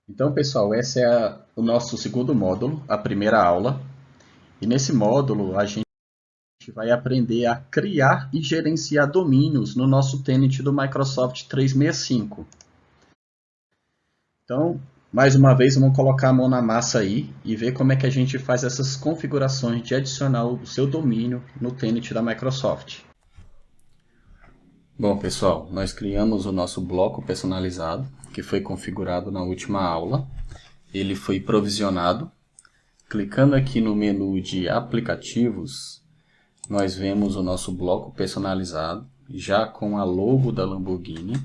Então, pessoal, esse é o nosso segundo módulo, a primeira aula. E nesse módulo a gente vai aprender a criar e gerenciar domínios no nosso tenant do Microsoft 365. Então, mais uma vez, vamos colocar a mão na massa aí e ver como é que a gente faz essas configurações de adicionar o seu domínio no tenant da Microsoft. Bom, pessoal, nós criamos o nosso bloco personalizado, que foi configurado na última aula. Ele foi provisionado. Clicando aqui no menu de aplicativos, nós vemos o nosso bloco personalizado, já com a logo da Lamborghini.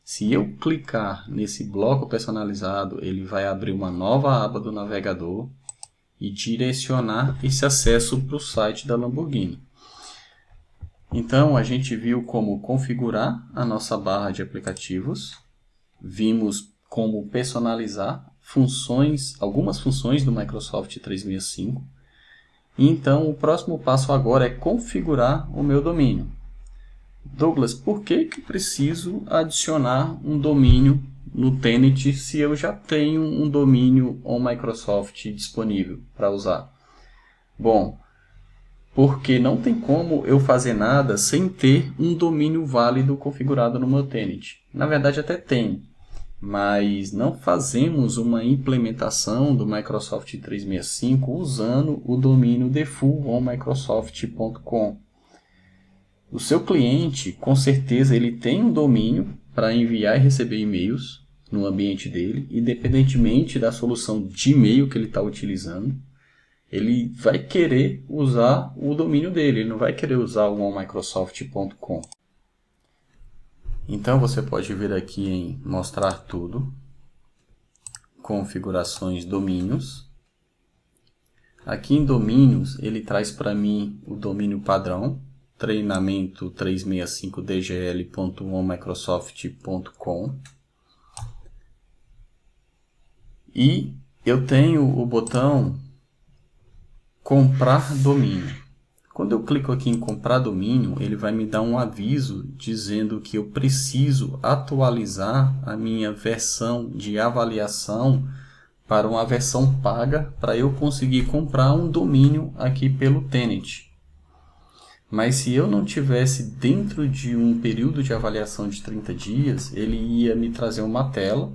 Se eu clicar nesse bloco personalizado, ele vai abrir uma nova aba do navegador e direcionar esse acesso para o site da Lamborghini. Então, a gente viu como configurar a nossa barra de aplicativos, vimos como personalizar algumas funções do Microsoft 365. Então, o próximo passo agora é configurar o meu domínio. Douglas, por que preciso adicionar um domínio no Tenant se eu já tenho um domínio on Microsoft disponível para usar? Bom, porque não tem como eu fazer nada sem ter um domínio válido configurado no meu Tenant. Na verdade, até tem, mas não fazemos uma implementação do Microsoft 365 usando o domínio default.microsoft.com. O seu cliente, com certeza, ele tem um domínio para enviar e receber e-mails no ambiente dele, independentemente da solução de e-mail que ele está utilizando. Ele vai querer usar o domínio dele, ele não vai querer usar o onmicrosoft.com. Então você pode vir aqui em mostrar tudo, configurações domínios. Aqui em domínios ele traz para mim o domínio padrão, treinamento 365dgl.onmicrosoft.com. E eu tenho o botão comprar domínio. Quando eu clico aqui em comprar domínio, ele vai me dar um aviso dizendo que eu preciso atualizar a minha versão de avaliação para uma versão paga para eu conseguir comprar um domínio aqui pelo Tenant. Mas se eu não tivesse dentro de um período de avaliação de 30 dias, ele ia me trazer uma tela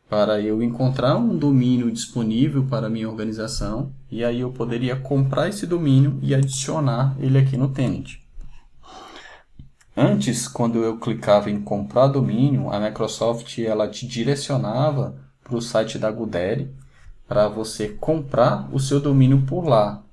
para eu encontrar um domínio disponível para a minha organização e aí eu poderia comprar esse domínio e adicionar ele aqui no Tenant. Antes, quando eu clicava em comprar domínio, a Microsoft ela te direcionava para o site da GoDaddy para você comprar o seu domínio por lá.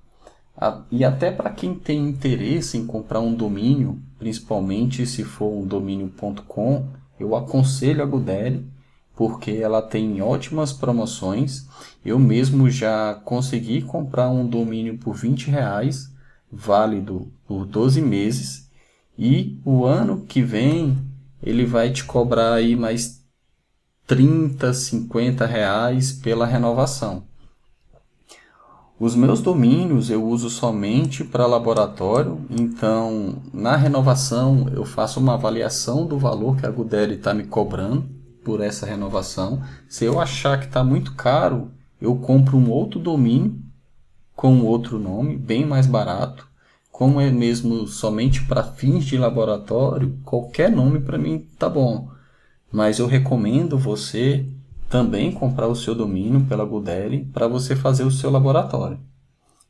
E até para quem tem interesse em comprar um domínio, principalmente se for um domínio.com, eu aconselho a GoDaddy, porque ela tem ótimas promoções. Eu mesmo já consegui comprar um domínio por R$20, válido por 12 meses. E o ano que vem ele vai te cobrar aí mais R$30, R$50 pela renovação. Os meus domínios eu uso somente para laboratório, então na renovação eu faço uma avaliação do valor que a GoDaddy está me cobrando por essa renovação. Se eu achar que está muito caro, eu compro um outro domínio com outro nome, bem mais barato. Como é mesmo somente para fins de laboratório, qualquer nome para mim está bom. Mas eu recomendo você também comprar o seu domínio pela GoDaddy para você fazer o seu laboratório.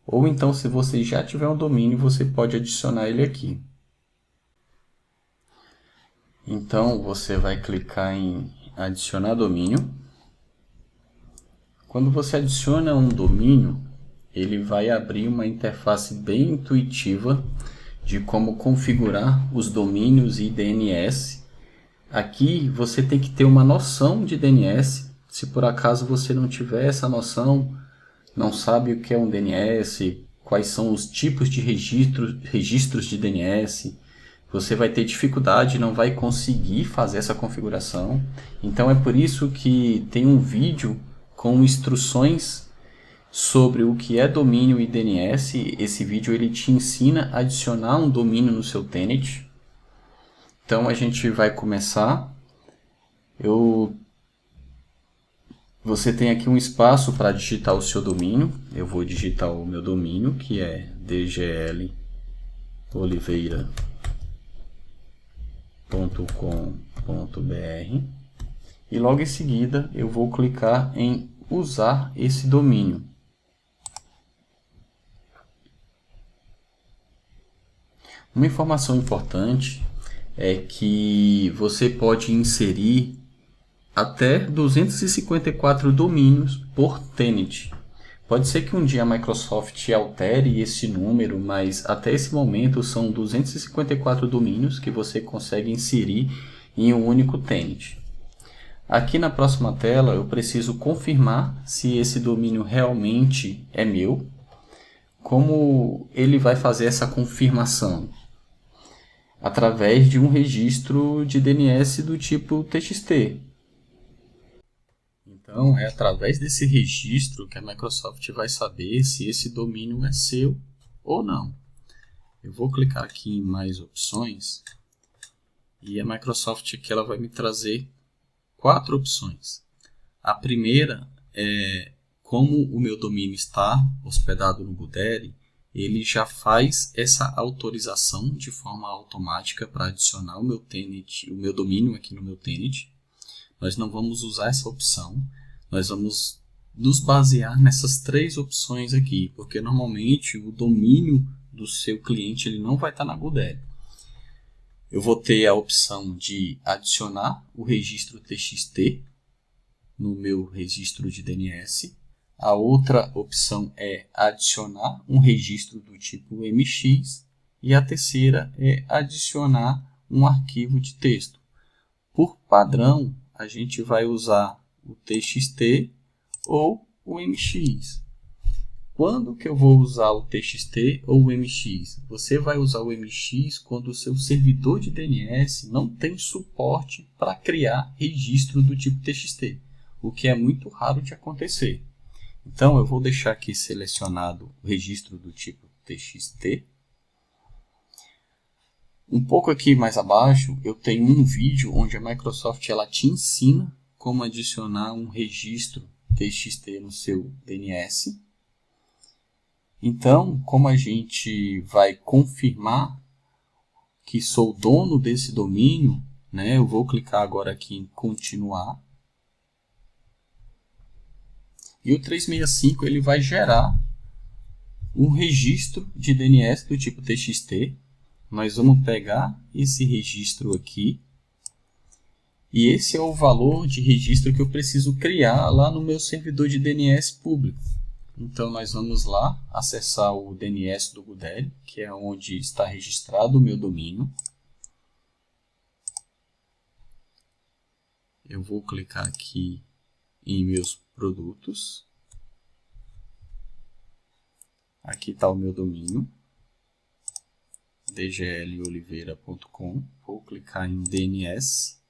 Ou então, se você já tiver um domínio, você pode adicionar ele aqui. Então, você vai clicar em adicionar domínio. Quando você adiciona um domínio, ele vai abrir uma interface bem intuitiva de como configurar os domínios e DNS. Aqui você tem que ter uma noção de DNS. Se por acaso você não tiver essa noção, não sabe o que é um DNS, quais são os tipos de registros de DNS, você vai ter dificuldade, não vai conseguir fazer essa configuração. Então é por isso que tem um vídeo com instruções sobre o que é domínio e DNS. Esse vídeo ele te ensina a adicionar um domínio no seu Tenant. Então a gente vai começar. Eu Você tem aqui um espaço para digitar o seu domínio. Eu vou digitar o meu domínio, que é dgloliveira.com.br. E logo em seguida eu vou clicar em usar esse domínio. Uma informação importante é que você pode inserir até 254 domínios por tenant. Pode ser que um dia a Microsoft altere esse número, mas até esse momento são 254 domínios que você consegue inserir em um único tenant. Aqui na próxima tela eu preciso confirmar se esse domínio realmente é meu. Como ele vai fazer essa confirmação? Através de um registro de DNS do tipo TXT. Então, é através desse registro que a Microsoft vai saber se esse domínio é seu ou não. Eu vou clicar aqui em mais opções e a Microsoft aqui ela vai me trazer 4 opções. A primeira é como o meu domínio está hospedado no GoDaddy, ele já faz essa autorização de forma automática para adicionar o meu tenant, o meu domínio aqui no meu tenant. Nós não vamos usar essa opção, nós vamos nos basear nessas 3 opções aqui, porque normalmente o domínio do seu cliente ele não vai estar na GoDaddy. Eu vou ter a opção de adicionar o registro TXT no meu registro de DNS. A outra opção é adicionar um registro do tipo MX. E a terceira é adicionar um arquivo de texto. Por padrão, a gente vai usar o TXT ou o MX. Quando que eu vou usar o TXT ou o MX? Você vai usar o MX quando o seu servidor de DNS não tem suporte para criar registro do tipo TXT, o que é muito raro de acontecer. Então, eu vou deixar aqui selecionado o registro do tipo TXT. Um pouco aqui mais abaixo, eu tenho um vídeo onde a Microsoft ela te ensina como adicionar um registro TXT no seu DNS. Então, como a gente vai confirmar que sou dono desse domínio, né, eu vou clicar agora aqui em continuar. E o 365 ele vai gerar um registro de DNS do tipo TXT. Nós vamos pegar esse registro aqui. E esse é o valor de registro que eu preciso criar lá no meu servidor de DNS público. Então, nós vamos lá acessar o DNS do GoDaddy, que é onde está registrado o meu domínio. Eu vou clicar aqui em meus produtos. Aqui está o meu domínio, dgloliveira.com. Vou clicar em DNS.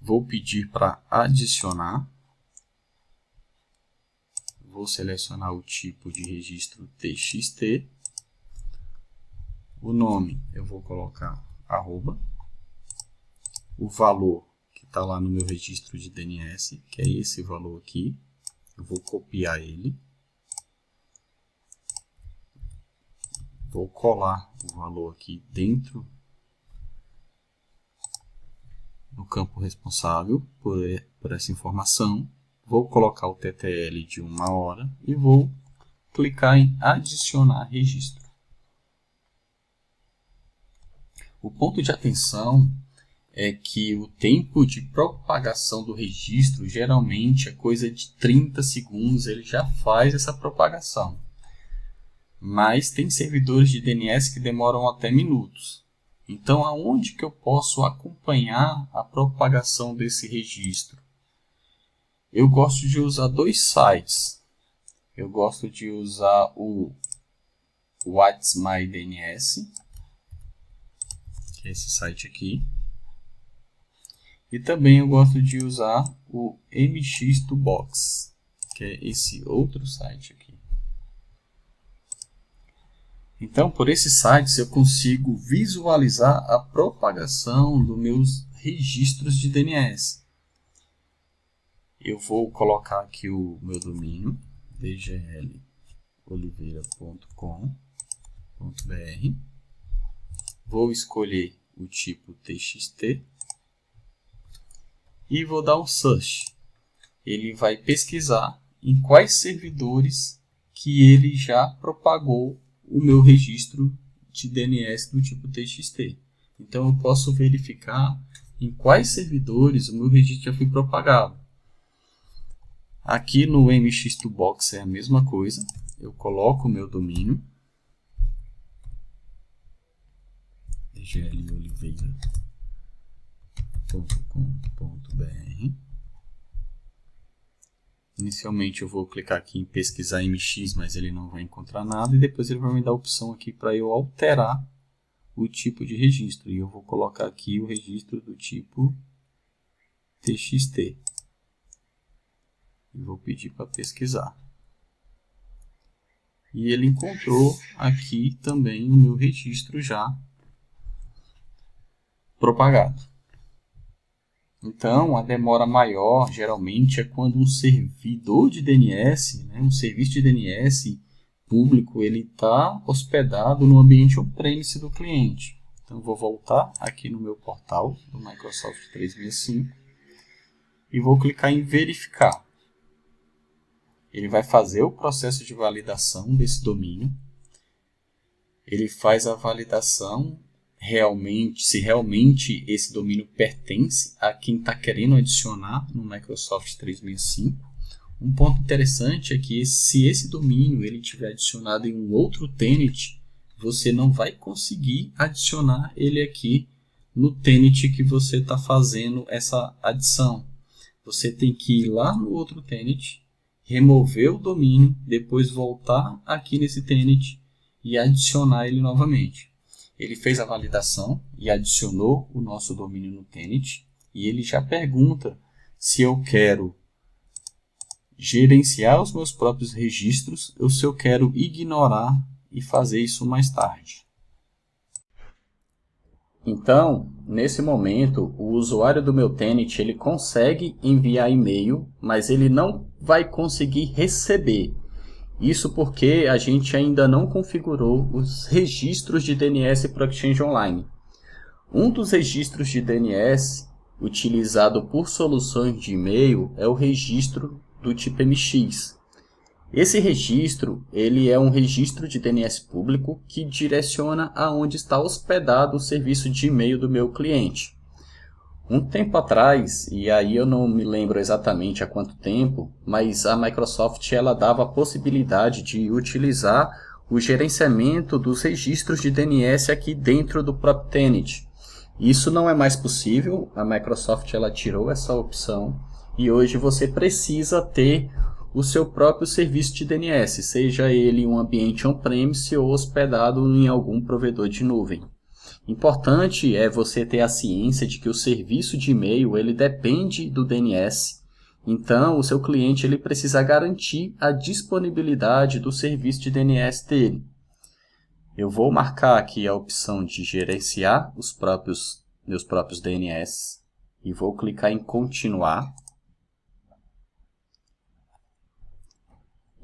Vou pedir para adicionar. Vou selecionar o tipo de registro TXT. O nome eu vou colocar arroba. O valor que está lá no meu registro de DNS, que é esse valor aqui. Eu vou copiar ele. Vou colar o valor aqui dentro no campo responsável por essa informação. Vou colocar o TTL de 1 hora e vou clicar em adicionar registro. O ponto de atenção é que o tempo de propagação do registro geralmente é coisa de 30 segundos, ele já faz essa propagação. Mas tem servidores de DNS que demoram até minutos. Então, aonde que eu posso acompanhar a propagação desse registro? Eu gosto de usar 2 sites. Eu gosto de usar o What's My DNS, que é esse site aqui. E também eu gosto de usar o MX2Box, que é esse outro site aqui. Então, por esses sites, eu consigo visualizar a propagação dos meus registros de DNS. Eu vou colocar aqui o meu domínio, dgloliveira.com.br. Vou escolher o tipo TXT e vou dar um search. Ele vai pesquisar em quais servidores que ele já propagou o meu registro de DNS do tipo TXT. Então, eu posso verificar em quais servidores o meu registro já foi propagado. Aqui no MX2Box é a mesma coisa. Eu coloco o meu domínio, dgloliveira.com.br. Inicialmente eu vou clicar aqui em pesquisar MX, mas ele não vai encontrar nada. E depois ele vai me dar a opção aqui para eu alterar o tipo de registro. E eu vou colocar aqui o registro do tipo TXT. E vou pedir para pesquisar. E ele encontrou aqui também o meu registro já propagado. Então, a demora maior, geralmente, é quando um servidor de DNS, um serviço de DNS público, ele está hospedado no ambiente on-premise do cliente. Então, eu vou voltar aqui no meu portal do Microsoft 365 e vou clicar em verificar. Ele vai fazer o processo de validação desse domínio. Ele faz a validação se realmente esse domínio pertence a quem está querendo adicionar no Microsoft 365. Um ponto interessante é que se esse domínio ele tiver adicionado em um outro tenant, você não vai conseguir adicionar ele aqui no tenant que você está fazendo essa adição. Você tem que ir lá no outro tenant, remover o domínio, depois voltar aqui nesse tenant e adicionar ele novamente. Ele fez a validação e adicionou o nosso domínio no tenant. E ele já pergunta se eu quero gerenciar os meus próprios registros ou se eu quero ignorar e fazer isso mais tarde. Então, nesse momento, o usuário do meu tenant ele consegue enviar e-mail, mas ele não vai conseguir receber. Isso porque a gente ainda não configurou os registros de DNS para o Exchange Online. Um dos registros de DNS utilizado por soluções de e-mail é o registro do tipo MX. Esse registro ele é um registro de DNS público que direciona aonde está hospedado o serviço de e-mail do meu cliente. Um tempo atrás, e aí eu não me lembro exatamente há quanto tempo, mas a Microsoft ela dava a possibilidade de utilizar o gerenciamento dos registros de DNS aqui dentro do próprio tenant. Isso não é mais possível, a Microsoft ela tirou essa opção e hoje você precisa ter o seu próprio serviço de DNS, seja ele um ambiente on-premise ou hospedado em algum provedor de nuvem. Importante é você ter a ciência de que o serviço de e-mail ele depende do DNS. Então, o seu cliente ele precisa garantir a disponibilidade do serviço de DNS dele. Eu vou marcar aqui a opção de gerenciar meus próprios DNS e vou clicar em continuar.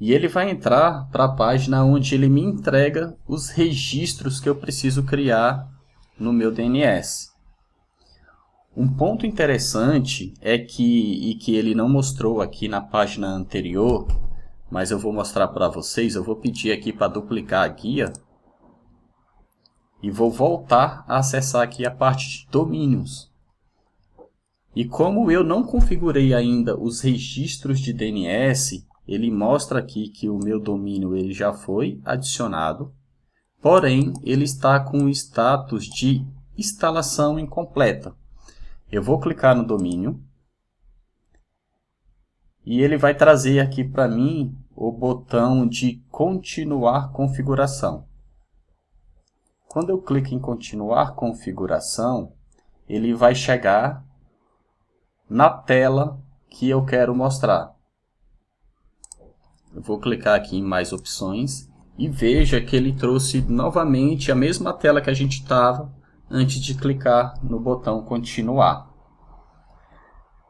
E ele vai entrar para a página onde ele me entrega os registros que eu preciso criar no meu DNS. Um ponto interessante é que ele não mostrou aqui na página anterior, mas eu vou mostrar para vocês. Eu vou pedir aqui para duplicar a guia e vou voltar a acessar aqui a parte de domínios. E como eu não configurei ainda os registros de DNS, ele mostra aqui que o meu domínio ele já foi adicionado, porém ele está com o status de instalação incompleta. Eu vou clicar no domínio e ele vai trazer aqui para mim o botão de continuar configuração. Quando eu clico em continuar configuração, ele vai chegar na tela que eu quero mostrar. Eu vou clicar aqui em mais opções e veja que ele trouxe novamente a mesma tela que a gente estava antes de clicar no botão continuar.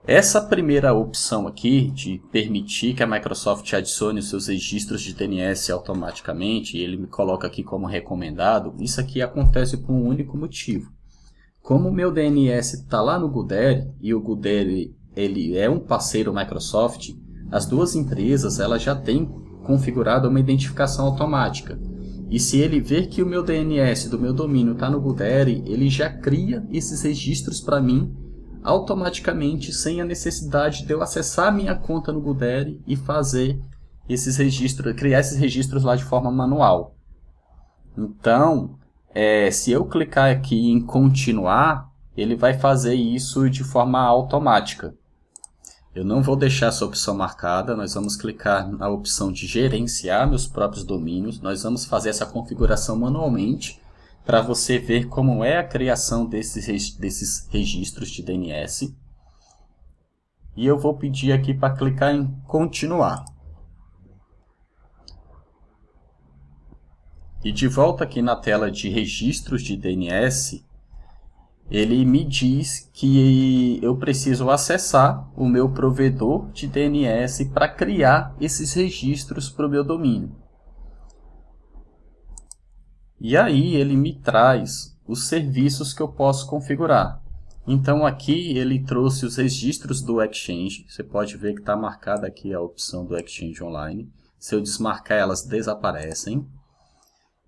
Essa primeira opção aqui, de permitir que a Microsoft adicione os seus registros de DNS automaticamente, e ele me coloca aqui como recomendado, isso aqui acontece por um único motivo. Como o meu DNS está lá no GoDaddy, e o GoDaddy ele é um parceiro Microsoft, as duas empresas elas já têm configurado uma identificação automática. E se ele ver que o meu DNS do meu domínio está no GoDaddy, ele já cria esses registros para mim automaticamente, sem a necessidade de eu acessar a minha conta no GoDaddy e fazer esses registros, criar esses registros lá de forma manual. Então, se eu clicar aqui em continuar, ele vai fazer isso de forma automática. Eu não vou deixar essa opção marcada, nós vamos clicar na opção de gerenciar meus próprios domínios, nós vamos fazer essa configuração manualmente, para você ver como é a criação desses registros de DNS. E eu vou pedir aqui para clicar em continuar. E de volta aqui na tela de registros de DNS, ele me diz que eu preciso acessar o meu provedor de DNS para criar esses registros para o meu domínio. E aí ele me traz os serviços que eu posso configurar. Então aqui ele trouxe os registros do Exchange. Você pode ver que está marcada aqui a opção do Exchange Online. Se eu desmarcar, elas desaparecem.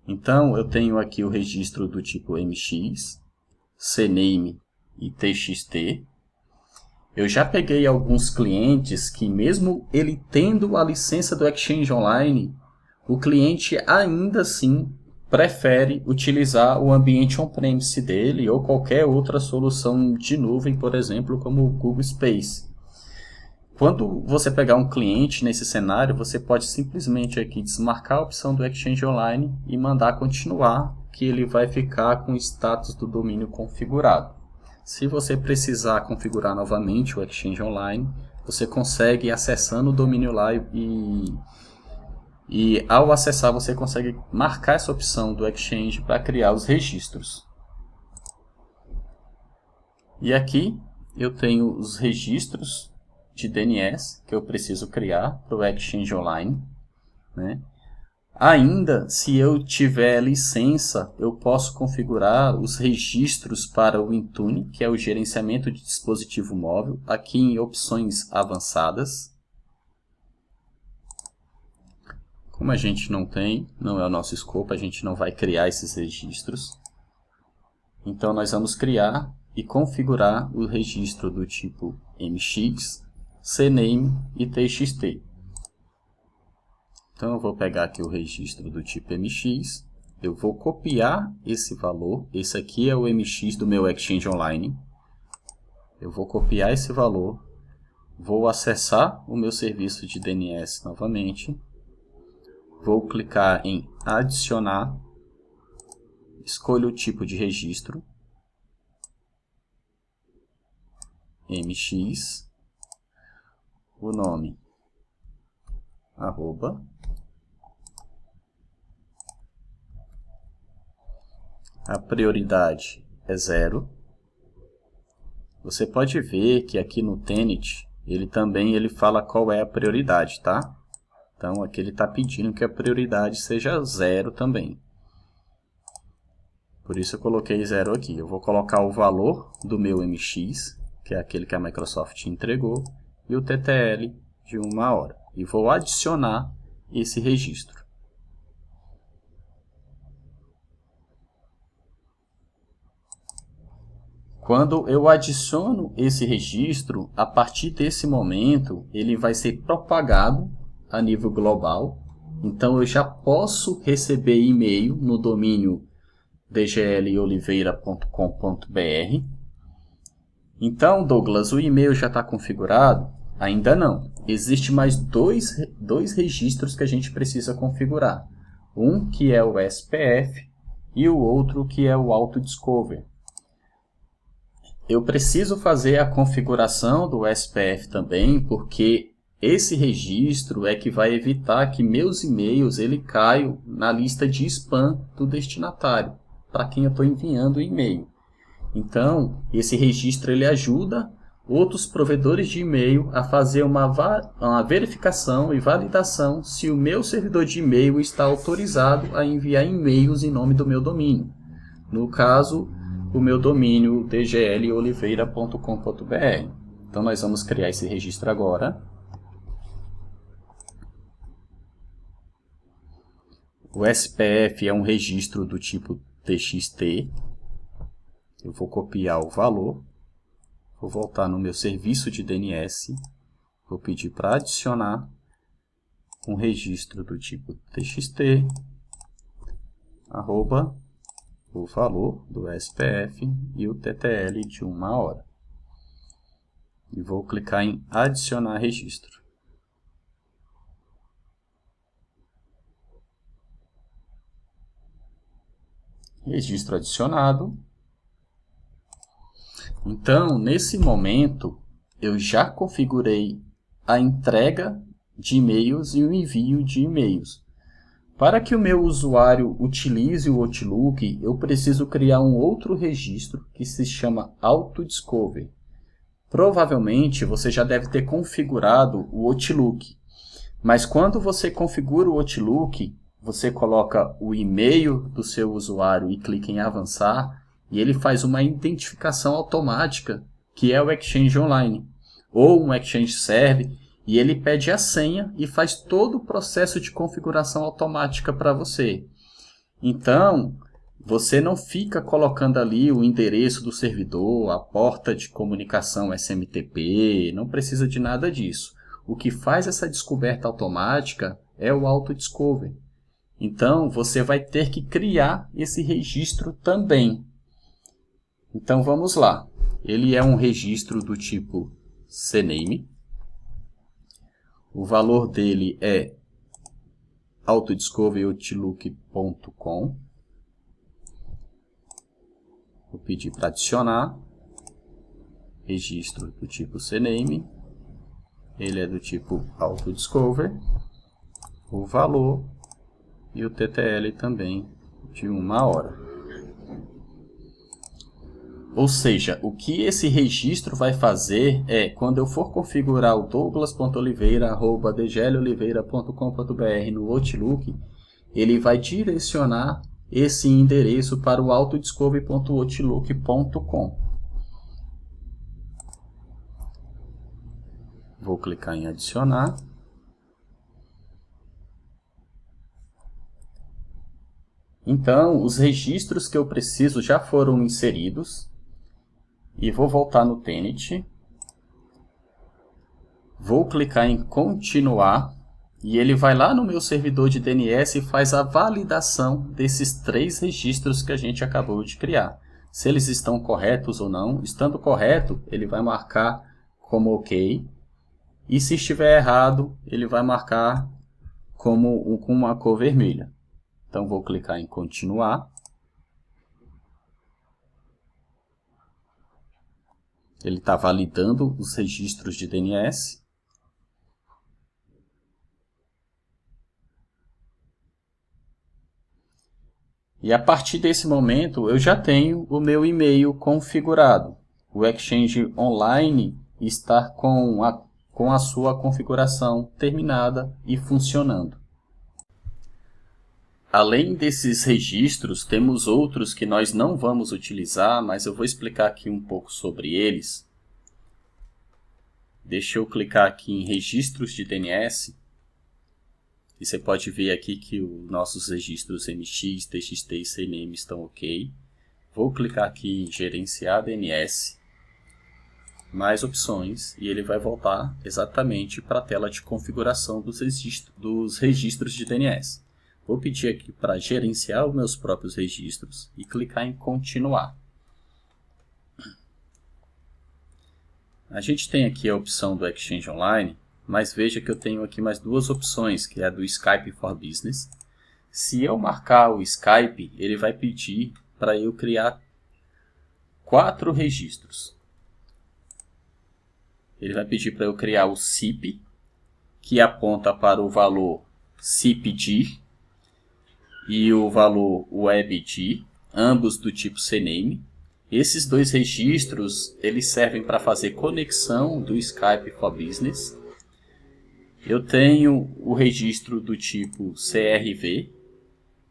Então eu tenho aqui o registro do tipo MX, CNAME e TXT. Eu já peguei alguns clientes que, mesmo ele tendo a licença do Exchange Online, o cliente ainda assim prefere utilizar o ambiente on-premise dele ou qualquer outra solução de nuvem, por exemplo, como o Google Space. Quando você pegar um cliente nesse cenário, você pode simplesmente aqui desmarcar a opção do Exchange Online e mandar continuar, que ele vai ficar com o status do domínio configurado. Se você precisar configurar novamente o Exchange Online, você consegue ir acessando o domínio lá e ao acessar você consegue marcar essa opção do Exchange para criar os registros. E aqui eu tenho os registros de DNS que eu preciso criar para o Exchange Online, né? Ainda, se eu tiver licença, eu posso configurar os registros para o Intune, que é o gerenciamento de dispositivo móvel, aqui em opções avançadas. Como a gente não tem, não é o nosso escopo, a gente não vai criar esses registros. Então nós vamos criar e configurar o registro do tipo MX, CNAME e TXT. Então eu vou pegar aqui o registro do tipo MX, eu vou copiar esse valor, esse aqui é o MX do meu Exchange Online. Eu vou copiar esse valor, vou acessar o meu serviço de DNS novamente. Vou clicar em adicionar, escolho o tipo de registro, MX, o nome, arroba, a prioridade é 0. Você pode ver que aqui no Tenet, ele fala qual é a prioridade, tá? Então aqui ele está pedindo que a prioridade seja 0 também. Por isso eu coloquei 0 aqui. Eu vou colocar o valor do meu MX, que é aquele que a Microsoft entregou, e o TTL de 1 hora. E vou adicionar esse registro. Quando eu adiciono esse registro, a partir desse momento, ele vai ser propagado a nível global. Então eu já posso receber e-mail no domínio dgloliveira.com.br. Então, Douglas, o e-mail já está configurado? Ainda não. Existem mais dois registros que a gente precisa configurar. Um que é o SPF e o outro que é o AutoDiscover. Eu preciso fazer a configuração do SPF também, porque esse registro é que vai evitar que meus e-mails ele caiam na lista de spam do destinatário, para quem eu estou enviando o e-mail. Então, esse registro ele ajuda outros provedores de e-mail a fazer uma verificação e validação se o meu servidor de e-mail está autorizado a enviar e-mails em nome do meu domínio. No caso, o meu domínio dgloliveira.com.br. Então, nós vamos criar esse registro agora. O SPF é um registro do tipo TXT. Eu vou copiar o valor. Vou voltar no meu serviço de DNS. Vou pedir para adicionar um registro do tipo TXT, arroba, o valor do SPF e o TTL de 1 hora. E vou clicar em adicionar registro. Registro adicionado. Então, nesse momento, eu já configurei a entrega de e-mails e o envio de e-mails. Para que o meu usuário utilize o Outlook, eu preciso criar um outro registro que se chama Autodiscover. Provavelmente você já deve ter configurado o Outlook, mas quando você configura o Outlook, você coloca o e-mail do seu usuário e clica em avançar, e ele faz uma identificação automática, que é o Exchange Online, ou um Exchange Server, e ele pede a senha e faz todo o processo de configuração automática para você. Então, você não fica colocando ali o endereço do servidor, a porta de comunicação SMTP, não precisa de nada disso. O que faz essa descoberta automática é o Autodiscover. Então, você vai ter que criar esse registro também. Então, vamos lá. Ele é um registro do tipo CNAME. O valor dele é autodiscoveroutlook.com. Vou pedir para adicionar. Registro do tipo CNAME. Ele é do tipo autodiscover. O valor e o TTL também de 1 hora. Ou seja, o que esse registro vai fazer é, quando eu for configurar o douglas.oliveira@dgloliveira.com.br no Outlook, ele vai direcionar esse endereço para o autodiscover.outlook.com. Vou clicar em adicionar. Então, os registros que eu preciso já foram inseridos. E vou voltar no Tenant. Vou clicar em continuar. E ele vai lá no meu servidor de DNS e faz a validação desses 3 registros que a gente acabou de criar. Se eles estão corretos ou não. Estando correto, ele vai marcar como OK. E se estiver errado, ele vai marcar com uma cor vermelha. Então, vou clicar em continuar. Ele está validando os registros de DNS. E a partir desse momento, eu já tenho o meu e-mail configurado. O Exchange Online está com a sua configuração terminada e funcionando. Além desses registros, temos outros que nós não vamos utilizar, mas eu vou explicar aqui um pouco sobre eles. Deixa eu clicar aqui em registros de DNS. E você pode ver aqui que os nossos registros MX, TXT e CNAME estão ok. Vou clicar aqui em gerenciar DNS. Mais opções e ele vai voltar exatamente para a tela de configuração dos registros de DNS. Vou pedir aqui para gerenciar os meus próprios registros e clicar em continuar. A gente tem aqui a opção do Exchange Online, mas veja que eu tenho aqui mais 2 opções, que é a do Skype for Business. Se eu marcar o Skype, ele vai pedir para eu criar 4 registros. Ele vai pedir para eu criar o CIP, que aponta para o valor cpd e o valor webd, ambos do tipo cname. Esses dois registros eles servem para fazer conexão do Skype for Business. Eu tenho o registro do tipo CRV,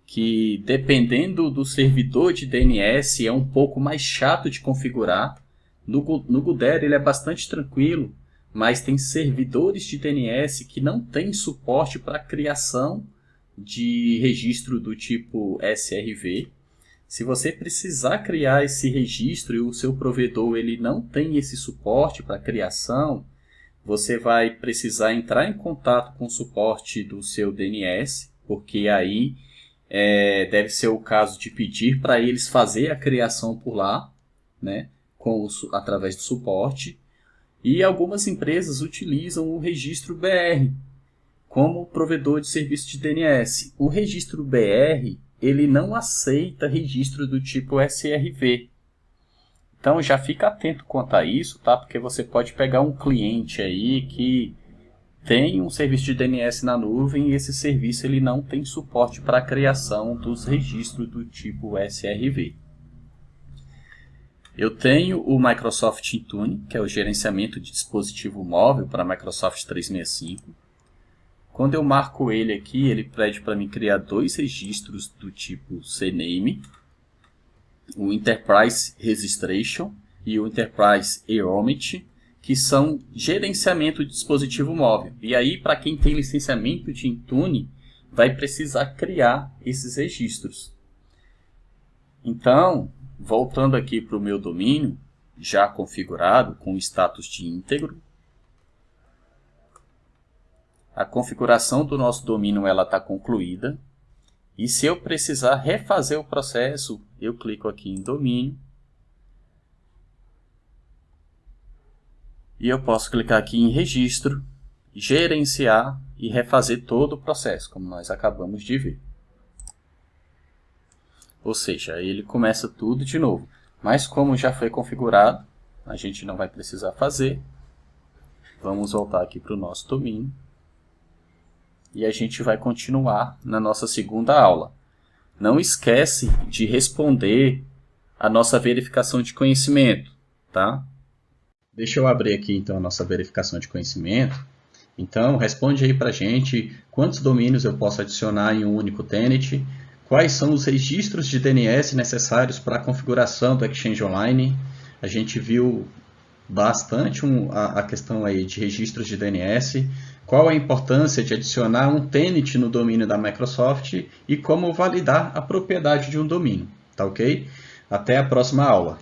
que dependendo do servidor de DNS é um pouco mais chato de configurar. No GoDaddy ele é bastante tranquilo, mas tem servidores de DNS que não têm suporte para a criação de registro do tipo SRV. Se você precisar criar esse registro e o seu provedor ele não tem esse suporte para criação, você vai precisar entrar em contato com o suporte do seu DNS, porque aí deve ser o caso de pedir para eles fazer a criação por lá, né, através do suporte. E algumas empresas utilizam o registro BR como provedor de serviço de DNS. O registro BR ele não aceita registro do tipo SRV. Então já fica atento quanto a isso, tá? Porque você pode pegar um cliente aí que tem um serviço de DNS na nuvem e esse serviço ele não tem suporte para a criação dos registros do tipo SRV. Eu tenho o Microsoft Intune, que é o gerenciamento de dispositivo móvel para Microsoft 365. Quando eu marco ele aqui, ele pede para mim criar dois registros do tipo CNAME, o Enterprise Registration e o Enterprise Enrollment, que são gerenciamento de dispositivo móvel. E aí, para quem tem licenciamento de Intune, vai precisar criar esses registros. Então, voltando aqui para o meu domínio, já configurado com o status de íntegro, a configuração do nosso domínio está concluída. E se eu precisar refazer o processo, eu clico aqui em domínio. E eu posso clicar aqui em registro, gerenciar e refazer todo o processo, como nós acabamos de ver. Ou seja, ele começa tudo de novo. Mas como já foi configurado, a gente não vai precisar fazer. Vamos voltar aqui para o nosso domínio. E a gente vai continuar na nossa segunda aula. Não esquece de responder a nossa verificação de conhecimento, tá? Deixa eu abrir aqui então a nossa verificação de conhecimento. Então, responde aí para a gente quantos domínios eu posso adicionar em um único tenant, quais são os registros de DNS necessários para a configuração do Exchange Online. A gente viu bastante a questão aí de registros de DNS, qual a importância de adicionar um tenant no domínio da Microsoft e como validar a propriedade de um domínio, tá ok? Até a próxima aula.